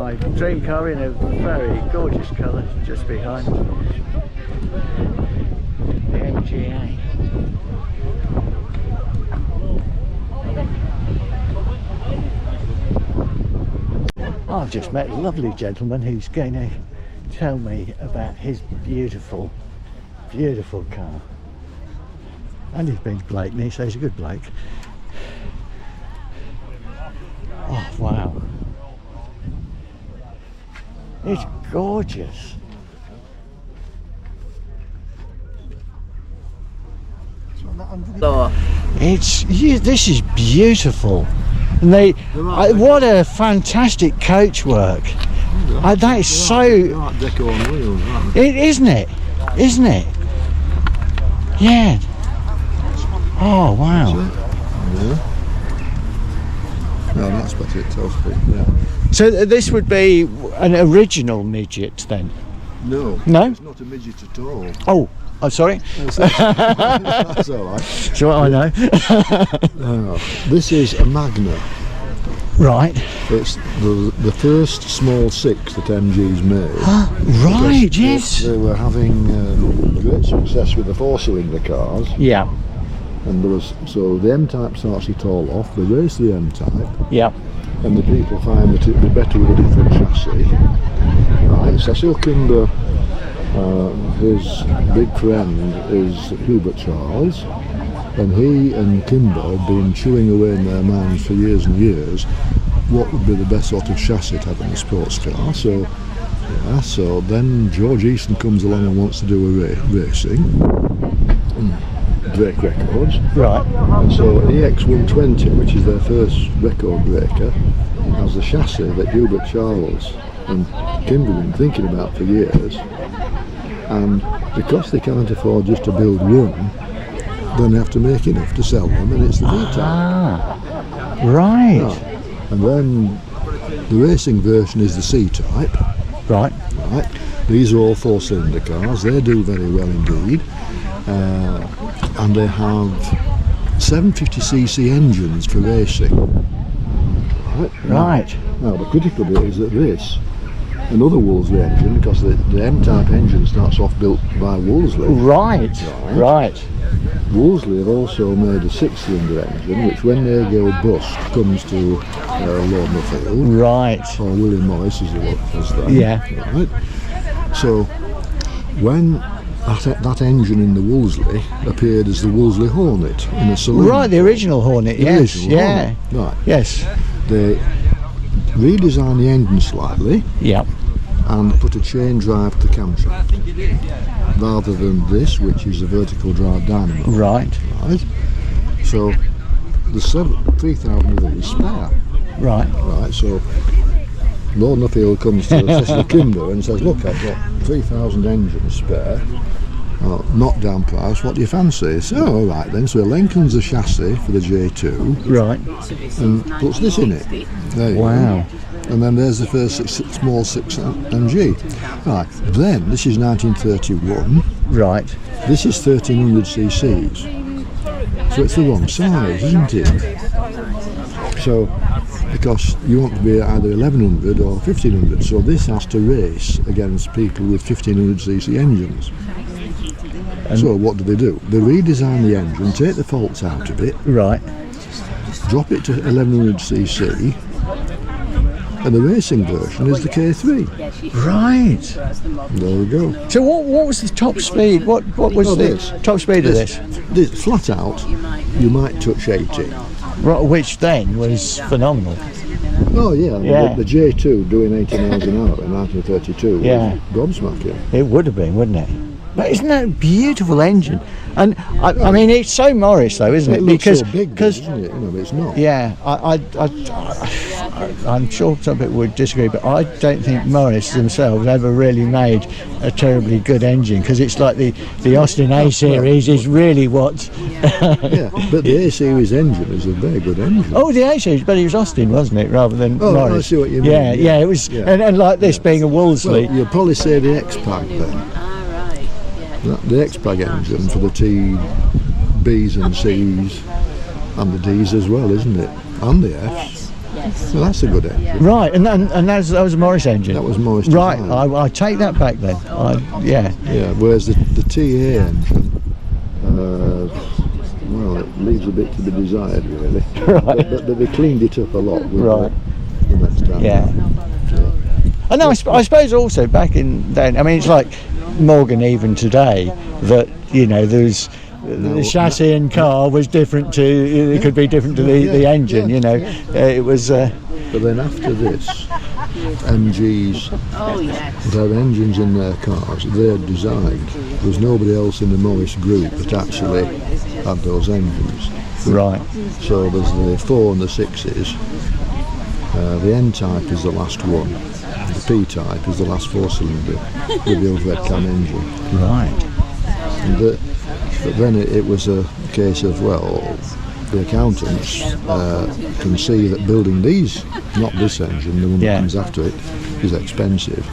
my dream car in a very gorgeous colour just behind the MGA. I've just met a lovely gentleman who's going to tell me about his beautiful, beautiful car. And he's been Blakeney, so he's a good bloke. Oh wow, it's gorgeous. This is beautiful, and what a fantastic coachwork. That is so. Isn't it? Isn't it? Yeah. Oh wow. Yeah. No, that's better. It tells people. Yeah. So this would be an original midget then? No. No. It's not a midget at all. Oh, I'm sorry. That's all right. So I know. This is a Magna. Right. It's the first small six that MG's made. Right. Yes. They were having great success with the four-cylinder cars. Yeah. And there was, so the M-Type starts it all off, they race the M-Type, Yeah. and the people find that it'd be better with a different chassis. Right, Cecil Kimber, his big friend is Hubert Charles, and he and Kimber have been chewing away in their minds for years and years what would be the best sort of chassis to have in a sports car. So, yeah, so then George Easton comes along and wants to do a racing. Break records. Right. And so EX120, which is their first record breaker, has the chassis that Hubert Charles and Kimber have been thinking about for years. And because they can't afford just to build one, then they have to make enough to sell them, and it's the V-Type. Ah, right. And then the racing version is the C-Type. Right. Right. These are all four-cylinder cars. They do very well indeed. And they have 750cc engines for racing. Right. Now the critical bit is that this, another Wolseley engine, because the M-Type engine starts off built by Wolseley. Right. Right. Wolseley have also made a six-cylinder engine, which when they go bust comes to Lord Nuffield. Right. Or William Morris as it was then. Yeah. Right. So when that engine in the Wolseley appeared as the Wolseley Hornet in a saloon. Right, the original Hornet, yes. Yeah. Hornet. Right. Yes. They redesigned the engine slightly. Yeah. And put a chain drive to the camshaft rather than this, which is a vertical drive dynamo. Right. Right. So the 3,000 of these spare. Right. Right. So Lord Nuffield comes to Cecil Kimber and says, "Look, I've got 3,000 engines spare. Knockdown price. What do you fancy?" So, all right then. So he lengthens the chassis for the J2. Right. And puts this in it. There you Wow. go. And then there's the first small 6 MG. Right. Then this is 1931. Right. This is 1300 cc's. So it's the wrong size, isn't it? So, because you want to be either 1100 or 1500, so this has to race against people with 1500cc engines. And so what do? They redesign the engine, take the faults out of it, Right. drop it to 1100cc, and the racing version is the K3. Right. There we go. So what was the top speed? What was the top speed of this? This flat out, you might touch 80. Right, which then was phenomenal. Oh yeah, Yeah. The J2 doing 80 miles an hour in 1932 Yeah. was gobsmacking. It would have been, wouldn't it? But isn't that a beautiful engine? And I mean, it's so Morris though, isn't it? It looks Because so big, isn't it? You know, but it's not. yeah, I'm sure some people would disagree, but I don't think Morris themselves ever really made a terribly good engine, because it's like the Austin A series is really what. Yeah, but the A series engine is a very good engine. Oh, the A series, but it was Austin, wasn't it, rather than Morris? I see what you mean. Yeah, it was, Yeah. and like this being a Wolseley. Well, you'll probably say the X-Pag then. The X-Pag engine for the T, B's and C's and the D's as well, isn't it? And the F's. Yes. So that's a good engine. Right, and that was a Morris engine. That was Morris Right, design. I take that back then. Yeah. Yeah, whereas the TA engine, well, it leaves a bit to be desired, really. Right. But they cleaned it up a lot with Right. the next time. Yeah. And I suppose also back in then, I mean, it's like Morgan even today, that, you know, there's the chassis and car was different to, it could be different to the engine, you know. It was... But then after this, MGs that have engines in their cars, they're designed. There's nobody else in the Morris group that actually had those engines. Right. So there's the 4 and the 6s. The N-type is the last one. The P-type is the last 4-cylinder with the overhead cam engine. Right. But then it was a case of, well, the accountants can see that building these, not this engine, the one that comes after it, is expensive.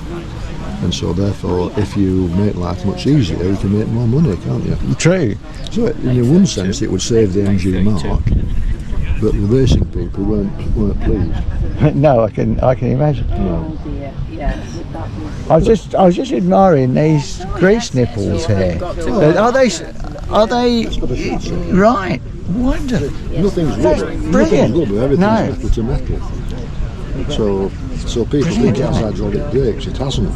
And so therefore, if you make life much easier, you can make more money, can't you? True. So in one sense, it would save the MG mark, but the racing people weren't pleased. No, I can imagine. No. I was just admiring these grease nipples here. Are they right? Wonderful. Nothing's rubber. Brilliant. Nothing's rubber. Everything's No. metal to metal. So people think it has hydraulic brakes. It hasn't.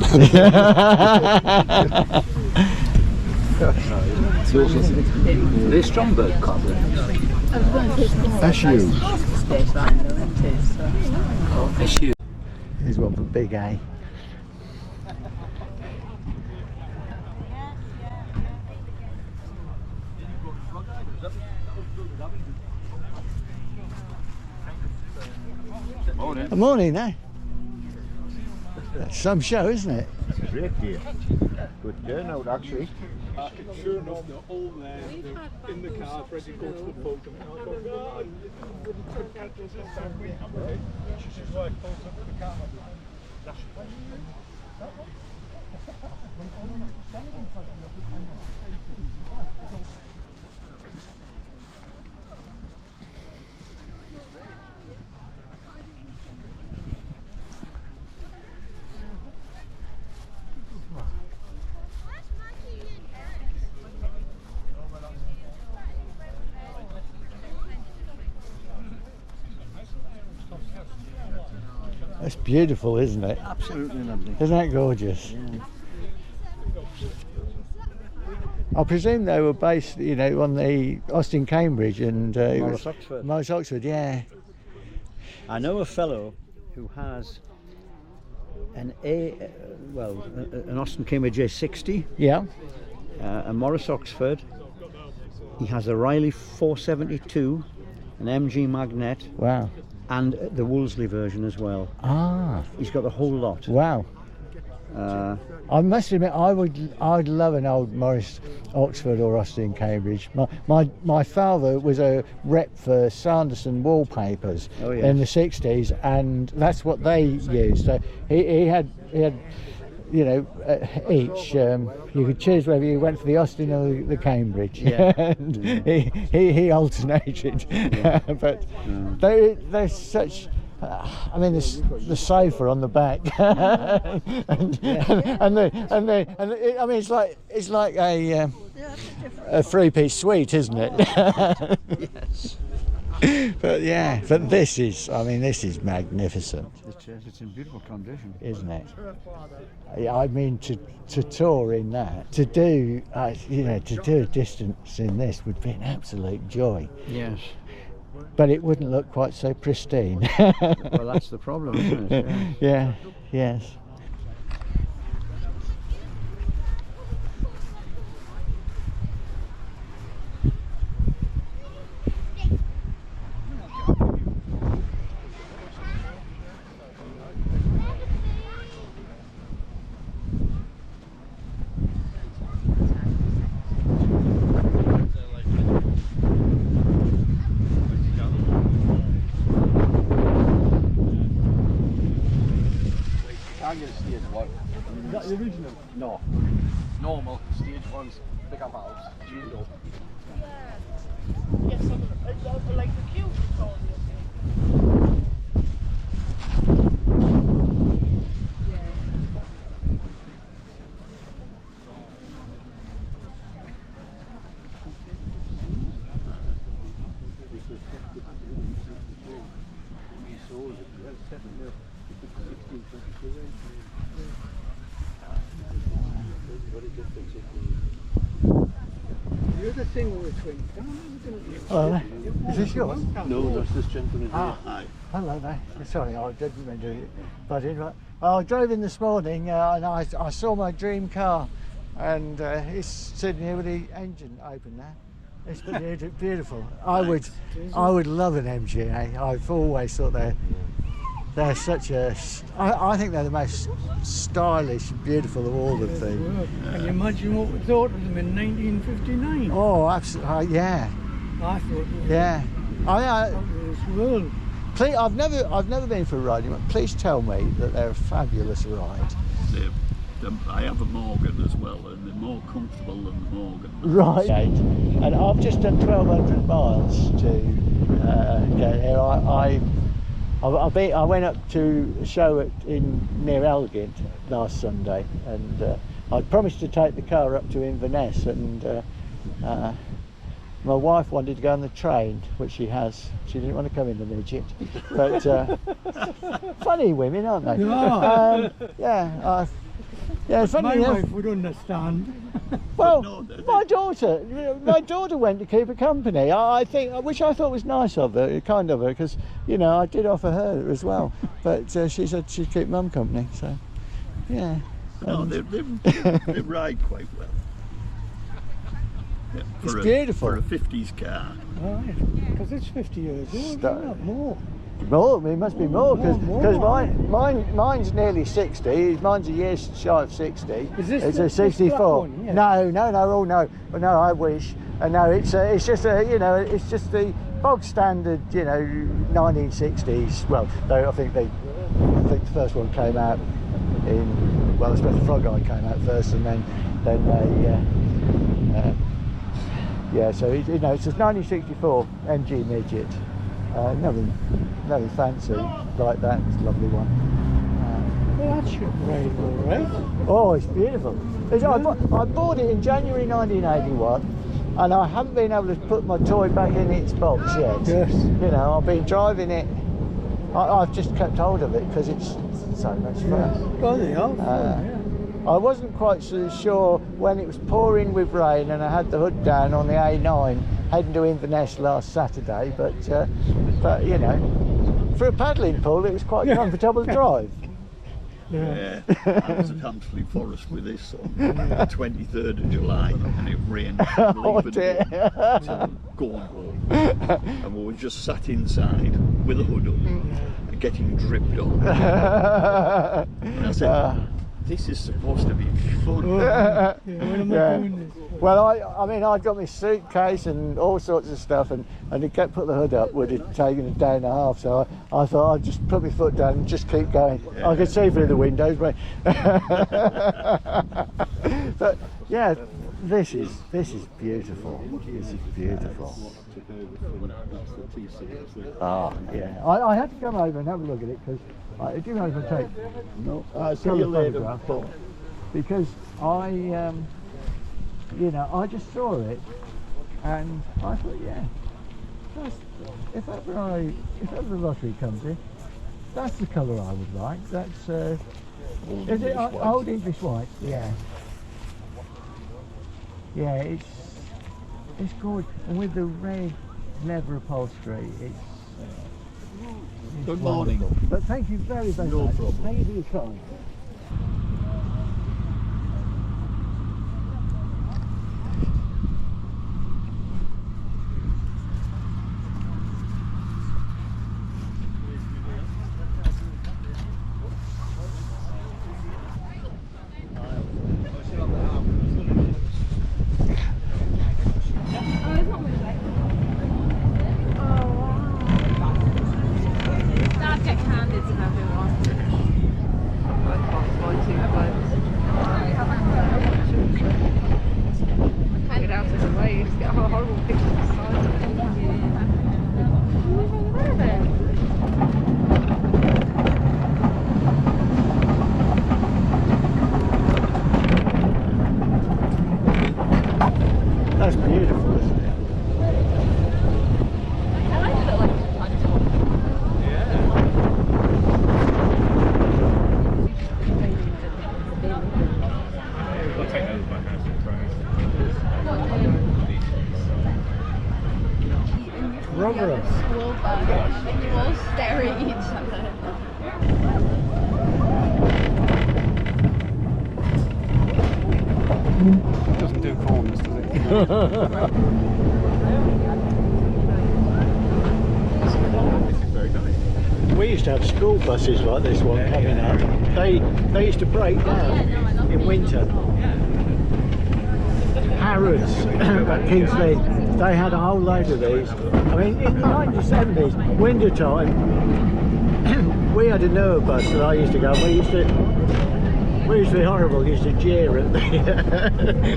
They're Stromberg carbon. SU. SU. Here's one for Big A. Morning. Good morning, eh? That's some show, isn't it? Great day. Good turnout, actually. Sure enough, they're all there. They're in the car, ready to go to the photo. She's just like, pulls up to the car. That's beautiful, isn't it? Absolutely lovely. Isn't that gorgeous? Yeah. I presume they were based, you know, on the Austin Cambridge and Morris Oxford. Morris Oxford, yeah. I know a fellow who has an an Austin Cambridge A60, Yeah. a Morris Oxford. He has a Riley 472, an MG Magnet, Wow. and the Wolseley version as well. Ah. He's got the whole lot. Wow. I must admit, I'd love an old Morris Oxford or Austin Cambridge. My father was a rep for Sanderson wallpapers in the 60s, and that's what they used. So he had you know, each you could choose whether you went for the Austin or the Cambridge. Yeah. And he alternated, but they're such. I mean, the sofa on the back, and I mean, it's like a three-piece suite, isn't it? Yes. But this is magnificent, It's in beautiful condition, isn't it? I mean, to tour in that, to do a distance in this would be an absolute joy. Yes. But it wouldn't look quite so pristine. Well, that's the problem, isn't it? Yeah, yes. Is that the original? No. Normal stage ones, bigger valves, tuned up. Yes, like the cube. The other thing with twins, Oh, is this yours? No, there's this gentleman here. Ah, hello there. Sorry, I didn't mean to butt in. But I drove in this morning and I saw my dream car, and it's sitting here with the engine open now. It's beautiful. I would love an MGA. I've always thought they're such a. I think they're the most stylish, beautiful of all the things. Can you imagine what we thought of them in 1959? Oh, absolutely. Yeah. I thought it was Yeah. out of this world. Please, I've never been for a riding, but please tell me that they're a fabulous ride. I have a Morgan as well, and they're more comfortable than the Morgan. Right. And I've just done 1,200 miles to get here. I went up to a show near Elgin last Sunday, and I promised to take the car up to Inverness, and my wife wanted to go on the train, which she has. She didn't want to come in the midget, but funny women, aren't they? Yeah. Yeah, funny My enough. wife would understand. Well, my daughter went to keep her company. I think, which I thought was nice of her, kind of her, because I did offer her as well, but she said she'd keep mum company. So, yeah. No, they ride quite well. Yeah, It's beautiful. For a 50s car. Right, because it's 50 years old, isn't it? More. More, it must be more, because more. mine's nearly 60. Mine's a year shy of 60. Is this it's the- a this black 64. one? Yeah. No, I wish. No, it's just it's just the bog standard, 1960s. Well, I think the first one came out I suppose the Frog Eye came out first, and then so it's a 1964 MG midget. Nothing fancy like that. It's a lovely one. Well, that should ride all right. Oh, it's beautiful. I bought it in January 1981, and I haven't been able to put my toy back in its box yet. Yes. I've been driving it. I've just kept hold of it because it's so much fun. Oh, they are fun, yeah. I wasn't quite so sure when it was pouring with rain, and I had the hood down on the A9 heading to Inverness last Saturday, but for a paddling pool it was quite comfortable to drive. Yeah. I was at Hampsley Forest with this on the 23rd of July, and it rained Oh dear. till going home. And we were just sat inside with a hood up, getting dripped on. And I said, this is supposed to be fun. When am I doing this? Well, I'd got my suitcase and all sorts of stuff, and it kept put the hood up would have taken a day and a half, so I thought I'd just put my foot down and just keep going. I could see through the windows, but but yeah, this is beautiful. This is beautiful. Yeah. I had to come over and have a look at it because I didn't overtake. No, I see you later. Because I just saw it and I thought, if ever the lottery comes in, that's the colour I would like. That's is it old English white? Yeah. Yeah, it's good, and with the red leather upholstery, it's Good morning. wonderful. But thank you very, very No much. problem. Thank you for your time. Rotherham. School bus. And you all stare at each other. Doesn't do corners, does it? We used to have school buses like this one coming up. They used to break down in winter. Harrods at Kingsley, they had a whole load of these. I mean, in the 1970s, winter time, we had a Noah bus that I used to go. We used to be horrible. We used to jeer at the.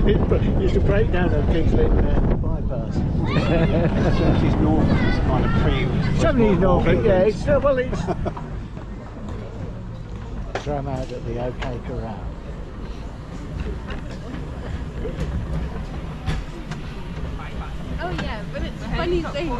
It used to break down on Kingsley bypass. 70s Norfolk is kind of pre. 70s Norfolk, yeah. It's still well. It's. Throw them out at the OK Corral. Oh yeah, but it's funny thing.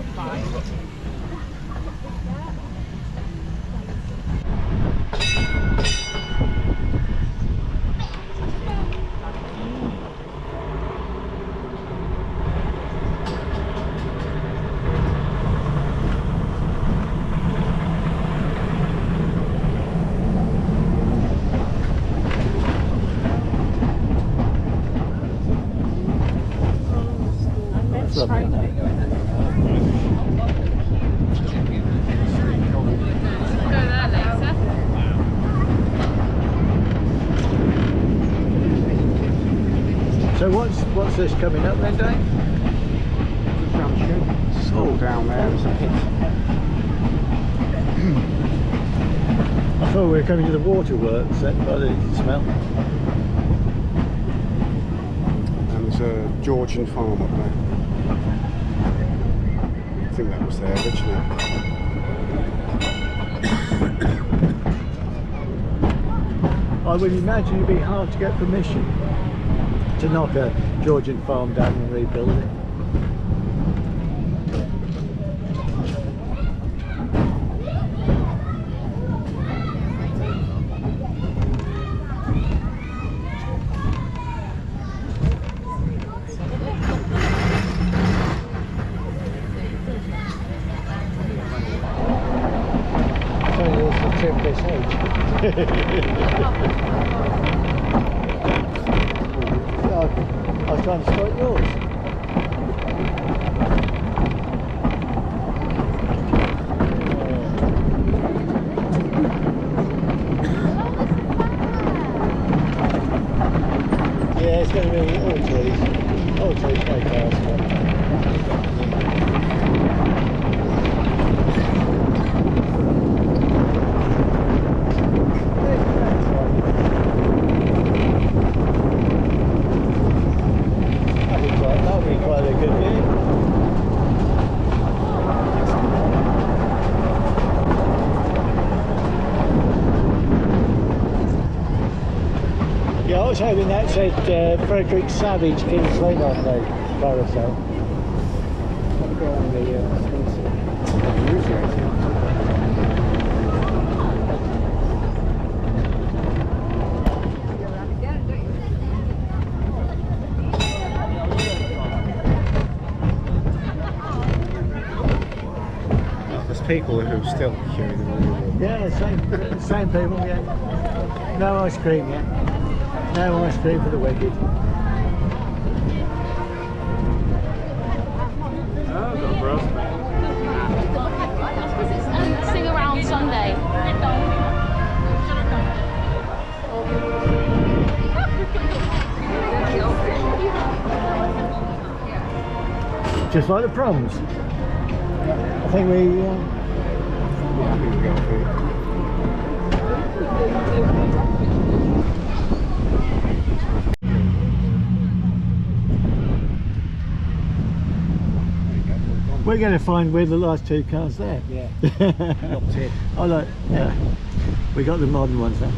So what's this coming up then, Dave? It's all down there, there's a pit. I thought we were coming to the waterworks then by the smell. And there's a Georgian farm up there. I think that was there originally. I would imagine it'd be hard to get permission to knock a Georgian farm down and rebuild it. So yours the trip this age. I was trying to start yours. Yeah, it's going to be all trees no cars. That would be quite a good view. Yeah, I was hoping that said Frederick Savage King's Lynn on the carousel. There's people who are still queuing them all. Yeah, same people, yeah. No ice cream yet. No ice cream for the wicked. Sing around Sunday. Just like the proms. I think we. We're going to find we're the last two cars there. Yeah. I like. Yeah. We got the modern ones there.